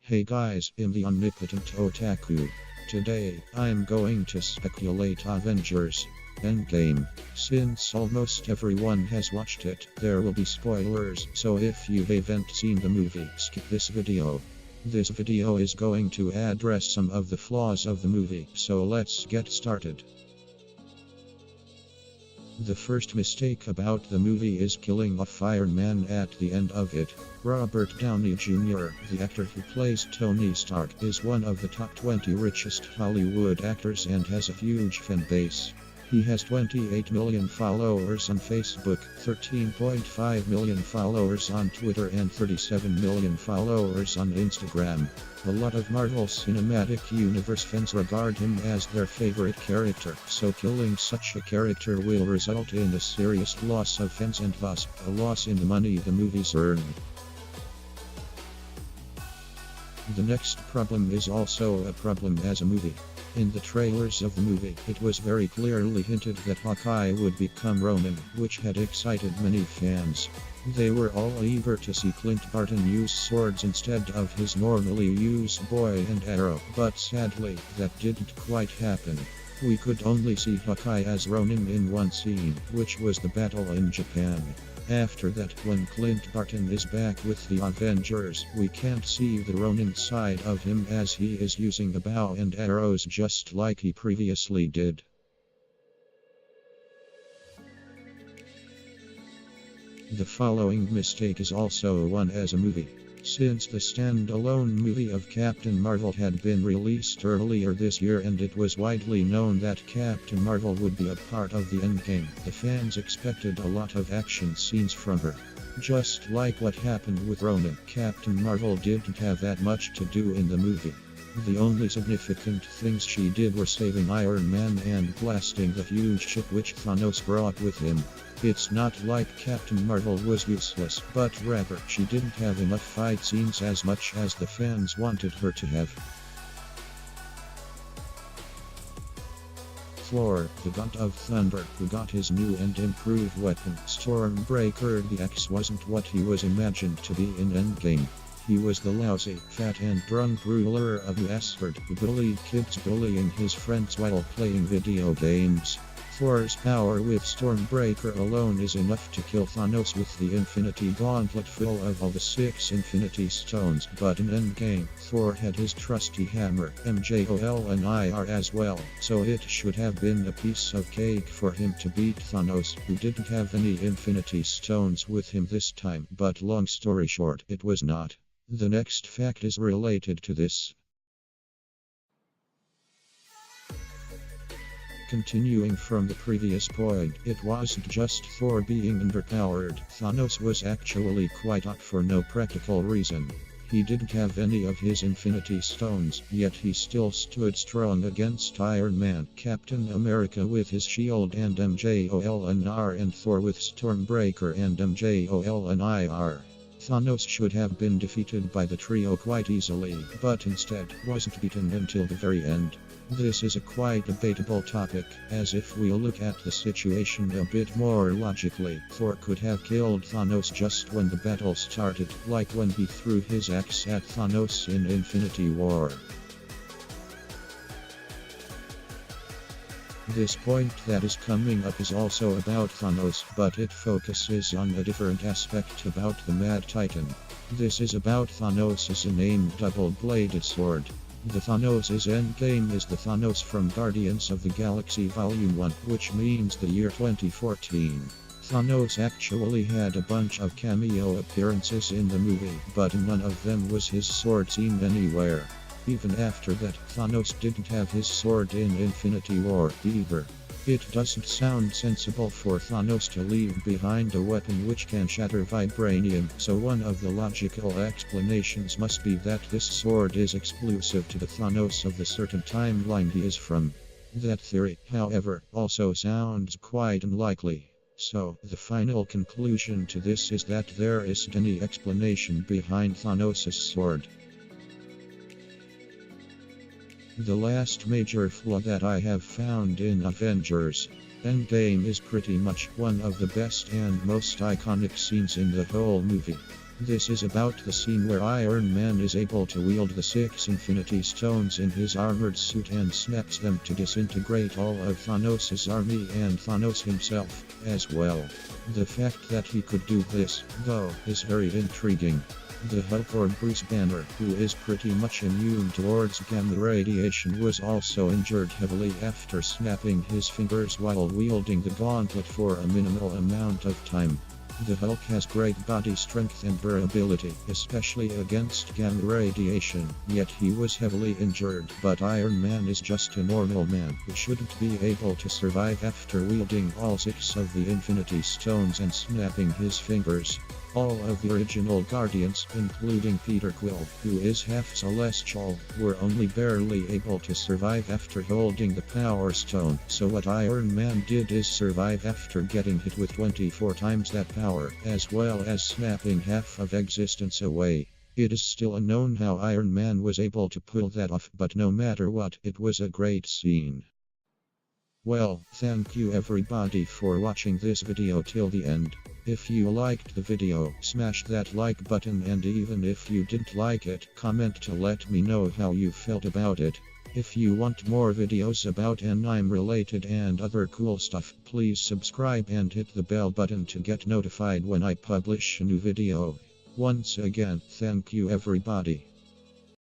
Hey guys, I'm the omnipotent otaku. Today, I'm going to speculate Avengers Endgame. Since almost everyone has watched it, there will be spoilers, so if you haven't seen the movie, skip this video. This video is going to address some of the flaws of the movie, so let's get started. The first mistake about the movie is killing a fireman at the end of it. Robert Downey Jr., the actor who plays Tony Stark, is one of the top 20 richest Hollywood actors and has a huge fan base. He has 28 million followers on Facebook, 13.5 million followers on Twitter, and 37 million followers on Instagram. A lot of Marvel Cinematic Universe fans regard him as their favorite character, so killing such a character will result in a serious loss of fans and thus a loss in the money the movies earn. The next problem is also a problem as a movie. In the trailers of the movie, it was very clearly hinted that Hawkeye would become Ronin, which had excited many fans. They were all eager to see Clint Barton use swords instead of his normally used bow and arrow, but sadly, that didn't quite happen. We could only see Hawkeye as Ronin in one scene, which was the battle in Japan. After that, when Clint Barton is back with the Avengers, we can't see the Ronin side of him as he is using a bow and arrows just like he previously did. The following mistake is also one as a movie. Since the standalone movie of Captain Marvel had been released earlier this year and it was widely known that Captain Marvel would be a part of the Endgame, the fans expected a lot of action scenes from her. Just like what happened with Ronin, Captain Marvel didn't have that much to do in the movie. The only significant things she did were saving Iron Man and blasting the huge ship which Thanos brought with him. It's not like Captain Marvel was useless, but rather she didn't have enough fight scenes as much as the fans wanted her to have. Thor, the god of thunder, who got his new and improved weapon, Stormbreaker the Axe, wasn't what he was imagined to be in Endgame. He was the lousy, fat and drunk ruler of Asgard who bullied kids bullying his friends while playing video games. Thor's power with Stormbreaker alone is enough to kill Thanos with the Infinity Gauntlet full of all the 6 Infinity Stones, but in Endgame, Thor had his trusty hammer, Mjolnir, as well, so it should have been a piece of cake for him to beat Thanos, who didn't have any Infinity Stones with him this time, but long story short, it was not. The next fact is related to this. Continuing from the previous point, it wasn't just Thor being underpowered. Thanos was actually quite up for no practical reason. He didn't have any of his Infinity Stones, yet he still stood strong against Iron Man, Captain America with his shield and Mjolnir, and Thor with Stormbreaker and Mjolnir. Thanos should have been defeated by the trio quite easily, but instead wasn't beaten until the very end. This is a quite debatable topic, as if we look at the situation a bit more logically, Thor could have killed Thanos just when the battle started, like when he threw his axe at Thanos in Infinity War. This point that is coming up is also about Thanos, but it focuses on a different aspect about the Mad Titan. This is about Thanos' named double-bladed sword. The Thanos' Endgame is the Thanos from Guardians of the Galaxy Volume 1, which means the year 2014. Thanos actually had a bunch of cameo appearances in the movie, but none of them was his sword seen anywhere. Even after that, Thanos didn't have his sword in Infinity War either. It doesn't sound sensible for Thanos to leave behind a weapon which can shatter vibranium, so one of the logical explanations must be that this sword is exclusive to the Thanos of the certain timeline he is from. That theory, however, also sounds quite unlikely. So, the final conclusion to this is that there isn't any explanation behind Thanos' sword. The last major flaw that I have found in Avengers Endgame is pretty much one of the best and most iconic scenes in the whole movie. This is about the scene where Iron Man is able to wield the 6 Infinity Stones in his armored suit and snaps them to disintegrate all of Thanos' army and Thanos himself as well. The fact that he could do this, though, is very intriguing. The Hulk or Bruce Banner, who is pretty much immune towards gamma radiation, was also injured heavily after snapping his fingers while wielding the gauntlet for a minimal amount of time. The Hulk has great body strength and durability, especially against gamma radiation, yet he was heavily injured. But Iron Man is just a normal man who shouldn't be able to survive after wielding all 6 of the Infinity Stones and snapping his fingers. All of the original Guardians, including Peter Quill, who is half celestial, were only barely able to survive after holding the Power Stone, so what Iron Man did is survive after getting hit with 24 times that power, as well as snapping half of existence away. It is still unknown how Iron Man was able to pull that off, but no matter what, it was a great scene. Well, thank you everybody for watching this video till the end. If you liked the video, smash that like button, and even if you didn't like it, comment to let me know how you felt about it. If you want more videos about anime related and other cool stuff, please subscribe and hit the bell button to get notified when I publish a new video. Once again, thank you everybody.